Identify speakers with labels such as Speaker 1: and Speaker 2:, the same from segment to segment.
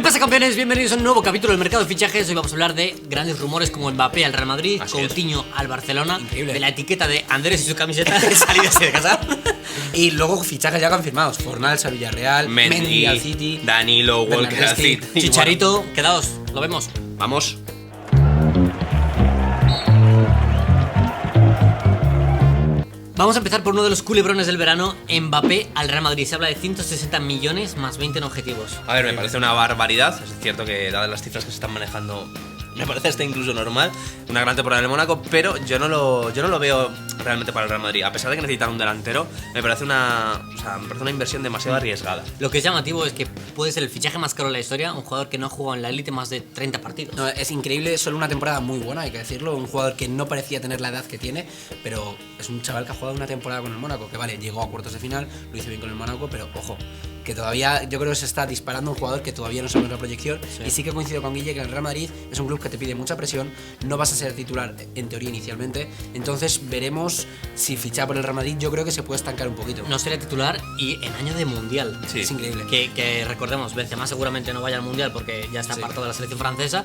Speaker 1: ¿Qué pasa, campeones? Bienvenidos a un nuevo capítulo del mercado de fichajes. Hoy vamos a hablar de grandes rumores como Mbappé al Real Madrid, Coutinho al Barcelona,
Speaker 2: increíble,
Speaker 1: de la etiqueta de Andrés y su camiseta de salida de casa.
Speaker 2: Y luego fichajes ya confirmados: Fornals al Villarreal, Mendy al City,
Speaker 3: Danilo, Walker al City,
Speaker 1: Chicharito. Quedaos, lo vemos.
Speaker 3: Vamos.
Speaker 1: Vamos a empezar por uno de los culebrones del verano, Mbappé al Real Madrid. Se habla de 160 millones más 20 en objetivos.
Speaker 3: A ver, me parece una barbaridad. Es cierto que, dadas las cifras que se están manejando, me parece hasta incluso normal. Una gran temporada en el Mónaco, pero yo no lo veo realmente para el Real Madrid. A pesar de que necesitan un delantero, me parece una inversión demasiado arriesgada.
Speaker 1: Lo que es llamativo es que puede ser el fichaje más caro de la historia, un jugador que no ha jugado en la élite más de 30 partidos.
Speaker 2: No, es increíble, solo una temporada muy buena, hay que decirlo. Un jugador que no parecía tener la edad que tiene, pero es un chaval que ha jugado una temporada con el Mónaco, que vale, llegó a cuartos de final, lo hizo bien con el Mónaco, pero ojo, que todavía yo creo que se está disparando un jugador que todavía no sabe la proyección. Sí. Y sí que coincido con Guille que el Real Madrid es un club que te pide mucha presión, no vas a ser titular en teoría inicialmente, entonces veremos si ficha por el Real Madrid. Yo creo que se puede estancar un poquito.
Speaker 1: No sería titular y en año de Mundial.
Speaker 2: Sí. Es increíble.
Speaker 1: Que recordemos, Benzema seguramente no vaya al Mundial porque ya está apartado de la selección francesa.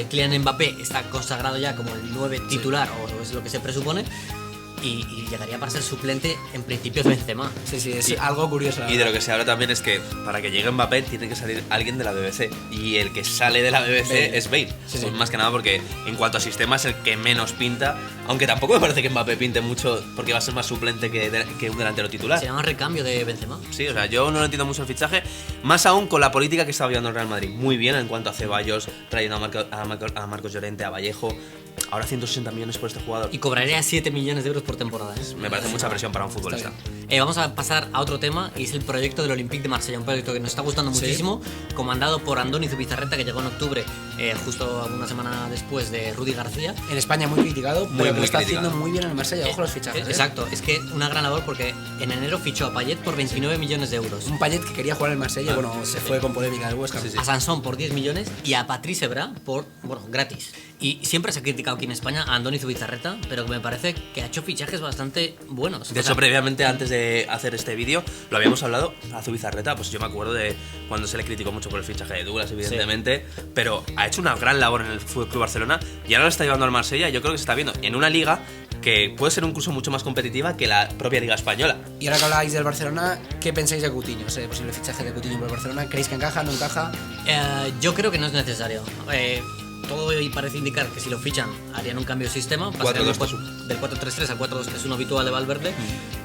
Speaker 1: Kylian Mbappé está consagrado ya como el 9 titular, o es lo que se presupone. Y llegaría para ser suplente en principio de Benzema.
Speaker 2: Sí, es algo curioso.
Speaker 3: Y de lo que se habla también es que para que llegue Mbappé tiene que salir alguien de la BBC. Y el que sale de la BBC es Bale. Sí. Más que nada porque en cuanto a sistema es el que menos pinta. Aunque tampoco me parece que Mbappé pinte mucho porque va a ser más suplente que un delantero titular.
Speaker 1: Se llama recambio de Benzema.
Speaker 3: Sí, o sea, yo no lo entiendo mucho el fichaje. Más aún con la política que está llevando el Real Madrid. Muy bien en cuanto a Ceballos, trayendo a Marcos Llorente, a Vallejo. Ahora 160 millones por este jugador.
Speaker 1: Y cobraría 7 millones de euros por temporada.
Speaker 3: Me parece mucha presión para un futbolista.
Speaker 1: Vamos a pasar a otro tema, y es el proyecto del Olympique de Marsella. Un proyecto que nos está gustando muchísimo, comandado por Andoni Zubizarreta, que llegó en octubre, justo una semana después de Rudy García.
Speaker 2: En España muy criticado, pero que lo está haciendo muy bien en el Marsella. Ojo los fichajes.
Speaker 1: Exacto, es que una gran labor porque en enero fichó a Payet por 29 millones de euros.
Speaker 2: Un Payet que quería jugar en el Marsella, se fue con polémica del Huesca.
Speaker 1: A Sansón por 10 millones y a Patrice Evra por, gratis. Y siempre se ha criticado aquí en España a Andoni Zubizarreta, pero que me parece que ha hecho fichajes bastante buenos.
Speaker 3: De hecho, previamente, antes de hacer este vídeo, lo habíamos hablado a Zubizarreta. Pues yo me acuerdo de cuando se le criticó mucho por el fichaje de Douglas, evidentemente, pero ha hecho una gran labor en el FC Barcelona y ahora lo está llevando al Marsella. Yo creo que se está viendo en una liga que puede ser incluso mucho más competitiva que la propia Liga Española.
Speaker 2: Y ahora que habláis del Barcelona, ¿qué pensáis de Coutinho? Ese posible fichaje de Coutinho por el Barcelona, ¿creéis que encaja, no encaja?
Speaker 1: Yo creo que no es necesario. Todo parece indicar que si lo fichan harían un cambio de sistema, del 4-3-3 al 4-2-3-1 habitual de Valverde,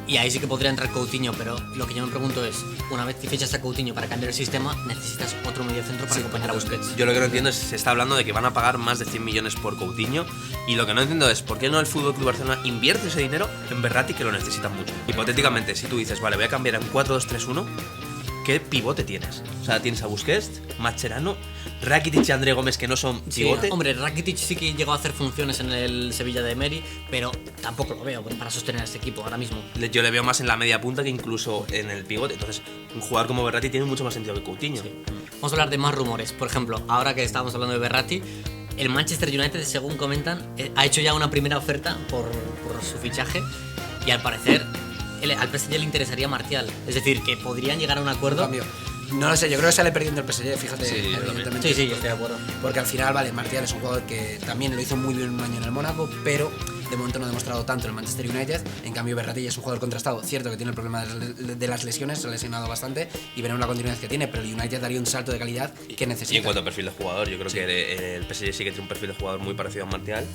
Speaker 1: y ahí sí que podría entrar Coutinho, pero lo que yo me pregunto es, una vez que fichas a Coutinho para cambiar el sistema, necesitas otro mediocentro para acompañar a Busquets.
Speaker 3: Yo lo que no entiendo es que se está hablando de que van a pagar más de 100 millones por Coutinho, y lo que no entiendo es por qué no el FC Barcelona invierte ese dinero en Verratti, que lo necesita mucho. Hipotéticamente, si tú dices, vale, voy a cambiar en 4-2-3-1, ¿qué pivote tienes? O sea, tienes a Busquets, Mascherano, Rakitic y André Gómez, que no son pivote.
Speaker 1: Hombre, Rakitic sí que llegó a hacer funciones en el Sevilla de Emery, pero tampoco lo veo para sostener a este equipo ahora mismo.
Speaker 3: Yo le veo más en la media punta que incluso en el pivote. Entonces, un jugador como Verratti tiene mucho más sentido que Coutinho.
Speaker 1: Sí. Vamos a hablar de más rumores. Por ejemplo, ahora que estábamos hablando de Verratti, el Manchester United, según comentan, ha hecho ya una primera oferta por su fichaje, y al parecer al PSG le interesaría Martial. Es decir, que podrían llegar a un acuerdo.
Speaker 2: No lo sé, yo creo que sale perdiendo el PSG, fíjate.
Speaker 1: Sí, yo estoy de acuerdo.
Speaker 2: Porque al final, vale, Martial es un jugador que también lo hizo muy bien un año en el Mónaco, pero de momento no ha demostrado tanto en el Manchester United. En cambio, Verratti es un jugador contrastado. Cierto que tiene el problema de las lesiones, se ha lesionado bastante y veremos la continuidad que tiene, pero el United daría un salto de calidad que necesita.
Speaker 3: Y en cuanto a perfil de jugador, yo creo que el PSG sí que tiene un perfil de jugador muy parecido a Martial,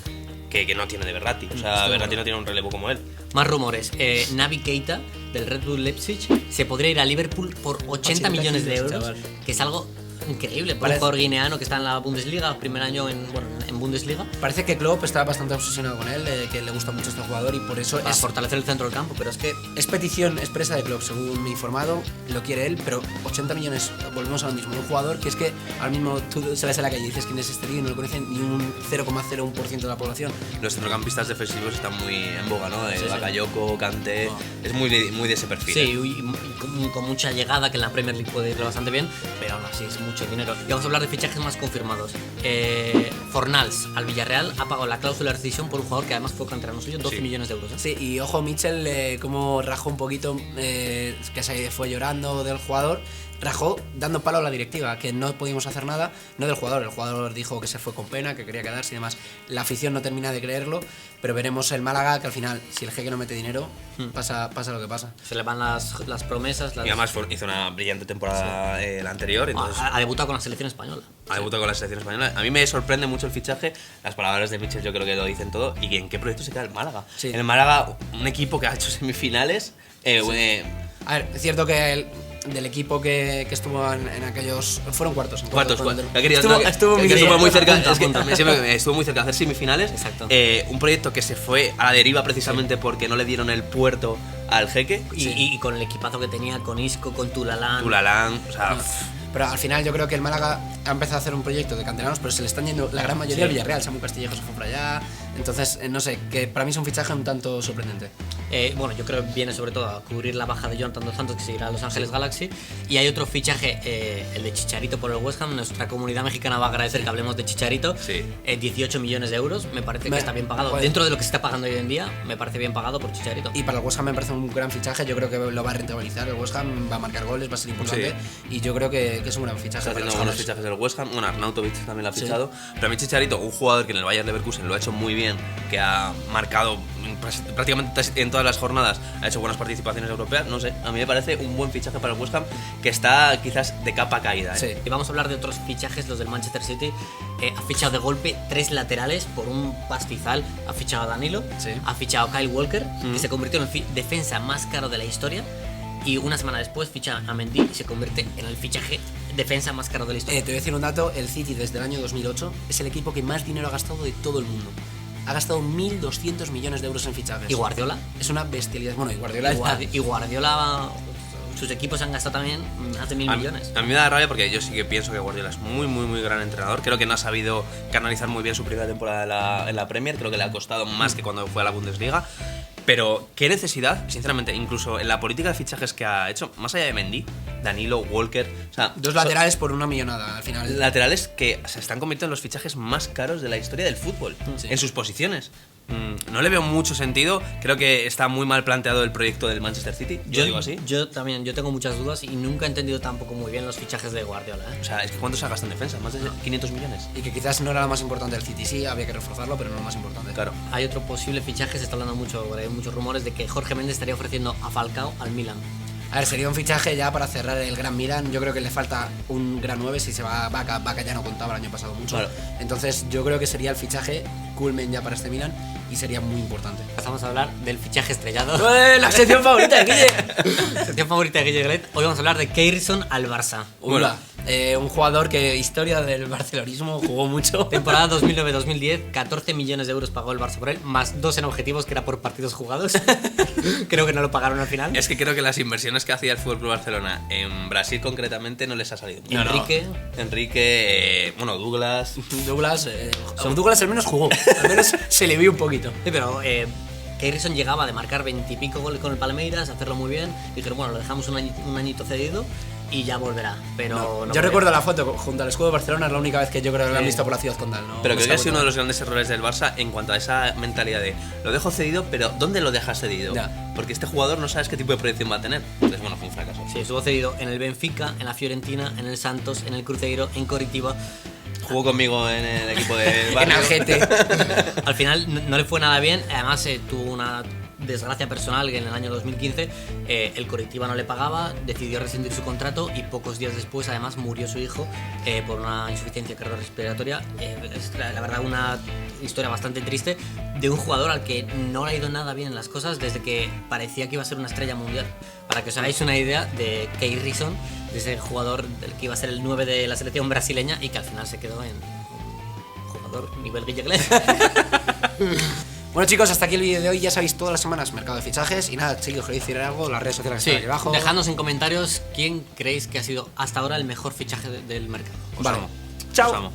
Speaker 3: que no tiene de Verratti. O sea, Verratti no tiene un relevo como él.
Speaker 1: Más rumores. Naby Keita, del Red Bull Leipzig, se podría ir a Liverpool por 80 millones de euros, chaval. Que es algo increíble para un jugador guineano que está en la Bundesliga, primer año en Bundesliga.
Speaker 2: Parece que Klopp está bastante obsesionado con él, que le gusta mucho este jugador y por eso
Speaker 1: para fortalecer el centro del campo, pero es que
Speaker 2: es petición expresa de Klopp, según me he informado, lo quiere él, pero 80 millones, volvemos a lo mismo, un jugador que es que ahora mismo tú sales a la calle y dices quién es este tío y no lo conocen ni un 0,01% de la población.
Speaker 3: Los centrocampistas defensivos están muy en boga, ¿no? Bakayoko, Kanté, es muy de ese perfil.
Speaker 1: Sí, y con mucha llegada, que en la Premier League puede irle bastante bien, pero aún así es mucho dinero. Y vamos a hablar de fichajes más confirmados. Fornals al Villarreal ha pagado la cláusula de rescisión por un jugador que además fue canterano suyo, 12 millones de euros.
Speaker 2: Sí, y ojo, Mitchell como rajó un poquito, que se fue llorando del jugador, rajó dando palo a la directiva, que no pudimos hacer nada, no del jugador. El jugador dijo que se fue con pena, que quería quedarse y demás. La afición no termina de creerlo, pero veremos el Málaga que al final, si el jeque no mete dinero, pasa lo que pasa.
Speaker 1: Se le van las promesas.
Speaker 3: Y además hizo una brillante temporada la anterior. Entonces
Speaker 1: ha debutado con la selección española.
Speaker 3: Ha debutado con la selección española. A mí me sorprende mucho el fichaje. Las palabras de Michel yo creo que lo dicen todo. ¿Y en qué proyecto se queda el Málaga?
Speaker 2: Sí.
Speaker 3: En el Málaga, un equipo que ha hecho semifinales.
Speaker 2: A ver, es cierto que del equipo que estuvo en aquellos... Fueron cuartos.
Speaker 3: Estuvo muy cerca. Estuvo muy cerca de hacer semifinales.
Speaker 1: Exacto.
Speaker 3: Un proyecto que se fue a la deriva precisamente porque no le dieron el puerto al jeque.
Speaker 1: Y con el equipazo que tenía, con Isco, con Tulalán.
Speaker 3: O sea...
Speaker 2: Pero al final yo creo que el Málaga ha empezado a hacer un proyecto de canteranos, pero se le están yendo la gran mayoría al Villarreal. Samu Castillejo se fue para allá. Entonces, no sé, que para mí es un fichaje un tanto sorprendente.
Speaker 1: Bueno, yo creo que viene sobre todo a cubrir la baja de Jonathan Dos Santos, que seguirá a Los Ángeles Galaxy. Y hay otro fichaje, el de Chicharito por el West Ham. Nuestra comunidad mexicana va a agradecer que hablemos de Chicharito. 18 millones de euros, me parece que está bien pagado. Dentro de lo que se está pagando hoy en día, me parece bien pagado por Chicharito.
Speaker 2: Y para el West Ham me parece un gran fichaje. Yo creo que lo va a rentabilizar. El West Ham va a marcar goles, va a ser importante. Y yo creo que es un gran fichaje.
Speaker 3: Está haciendo buenos fichajes del West Ham. Bueno, Arnautovic también lo ha fichado. Pero a mí Chicharito, un jugador que en el Bayer Leverkusen lo ha hecho muy bien, que ha marcado prácticamente en todas las jornadas, ha hecho buenas participaciones europeas. No sé, a mí me parece un buen fichaje para el West Ham, que está quizás de capa caída.
Speaker 1: Y vamos a hablar de otros fichajes, los del Manchester City. Ha fichado de golpe 3 laterales por un pastizal. Ha fichado a Danilo, ha fichado a Kyle Walker, que se convirtió en el defensa más caro de la historia. Y una semana después ficha a Mendy y se convierte en el fichaje defensa más caro de la historia.
Speaker 2: Te voy a decir un dato: el City desde el año 2008 es el equipo que más dinero ha gastado de todo el mundo. Ha gastado 1.200 millones de euros en fichajes.
Speaker 1: ¿Y Guardiola?
Speaker 2: Es una bestialidad. Bueno, y
Speaker 1: Guardiola, sus equipos han gastado también más de 1.000 millones.
Speaker 3: A mí me da rabia porque yo sí que pienso que Guardiola es muy, muy, muy gran entrenador. Creo que no ha sabido canalizar muy bien su primera temporada en la Premier. Creo que le ha costado más que cuando fue a la Bundesliga. Pero qué necesidad, sinceramente, incluso en la política de fichajes que ha hecho, más allá de Mendy, Danilo, Walker, o sea,
Speaker 2: 2 laterales por una millonada al final.
Speaker 3: Laterales que se están convirtiendo en los fichajes más caros de la historia del fútbol, en sus posiciones. No le veo mucho sentido. Creo que está muy mal planteado el proyecto del Manchester City. Yo digo así.
Speaker 1: Yo también, yo tengo muchas dudas y nunca he entendido tampoco muy bien los fichajes de Guardiola.
Speaker 3: O sea, es que ¿cuánto se gasta en defensa? Más de 500 millones.
Speaker 2: Y que quizás no era lo más importante del City. Sí, había que reforzarlo, pero no lo más importante.
Speaker 3: Claro.
Speaker 1: Hay otro posible fichaje, se está hablando mucho, hay muchos rumores de que Jorge Méndez estaría ofreciendo a Falcao al Milan.
Speaker 2: A ver, sería un fichaje ya para cerrar el Gran Milan. Yo creo que le falta un gran 9. Si se va Vaca ya no contaba el año pasado mucho.
Speaker 3: Claro.
Speaker 2: Entonces yo creo que sería el fichaje culmen ya para este Milan y sería muy importante.
Speaker 1: Pasamos a hablar del fichaje estrellado.
Speaker 2: La sección favorita de Guille.
Speaker 1: Sección favorita de Guille Glet. Hoy vamos a hablar de Keirson al Barça.
Speaker 2: Bueno, un jugador que historia del barcelonismo, jugó mucho.
Speaker 1: Temporada 2009-2010, 14 millones de euros pagó el Barça por él, más 2 en objetivos, que era por partidos jugados. Creo que no lo pagaron al final.
Speaker 3: Es que creo que las inversiones que hacía el FC Barcelona en Brasil concretamente no les ha salido. Enrique, Douglas.
Speaker 2: Douglas al menos jugó, al menos se le vio un poquito.
Speaker 1: Sí, pero Keirson llegaba de marcar 20 y pico goles con el Palmeiras, hacerlo muy bien. Dijeron, bueno, lo dejamos un añito cedido y ya volverá. Pero
Speaker 2: yo recuerdo la foto junto al escudo de Barcelona, es la única vez que yo creo que lo han visto por la ciudad condal.
Speaker 3: Pero creo que ha sido uno de los grandes errores del Barça en cuanto a esa mentalidad de lo dejo cedido, pero ¿dónde lo dejas cedido? Porque este jugador no sabes qué tipo de proyección va a tener. Entonces, bueno, fue un fracaso.
Speaker 1: Sí, estuvo cedido en el Benfica, en la Fiorentina, en el Santos, en el Cruzeiro, en Coritiba.
Speaker 3: Jugó conmigo en el equipo del barrio.
Speaker 2: En Algete.
Speaker 1: Al final no le fue nada bien. Además tuvo una desgracia personal que en el año 2015 el Coritiba no le pagaba, decidió rescindir su contrato y pocos días después además murió su hijo por una insuficiencia cardiorrespiratoria. Es la verdad una historia bastante triste de un jugador al que no le ha ido nada bien en las cosas desde que parecía que iba a ser una estrella mundial. Para que os hagáis una idea de Keirson, de ese jugador del que iba a ser el 9 de la selección brasileña y que al final se quedó en un jugador nivel Guille Glet.
Speaker 2: Bueno, chicos, hasta aquí el vídeo de hoy. Ya sabéis, todas las semanas mercado de fichajes. Y nada, chicos, queréis decir algo, las redes sociales están aquí abajo.
Speaker 1: Dejadnos en comentarios quién creéis que ha sido hasta ahora el mejor fichaje del mercado.
Speaker 2: Vale.
Speaker 3: Chao.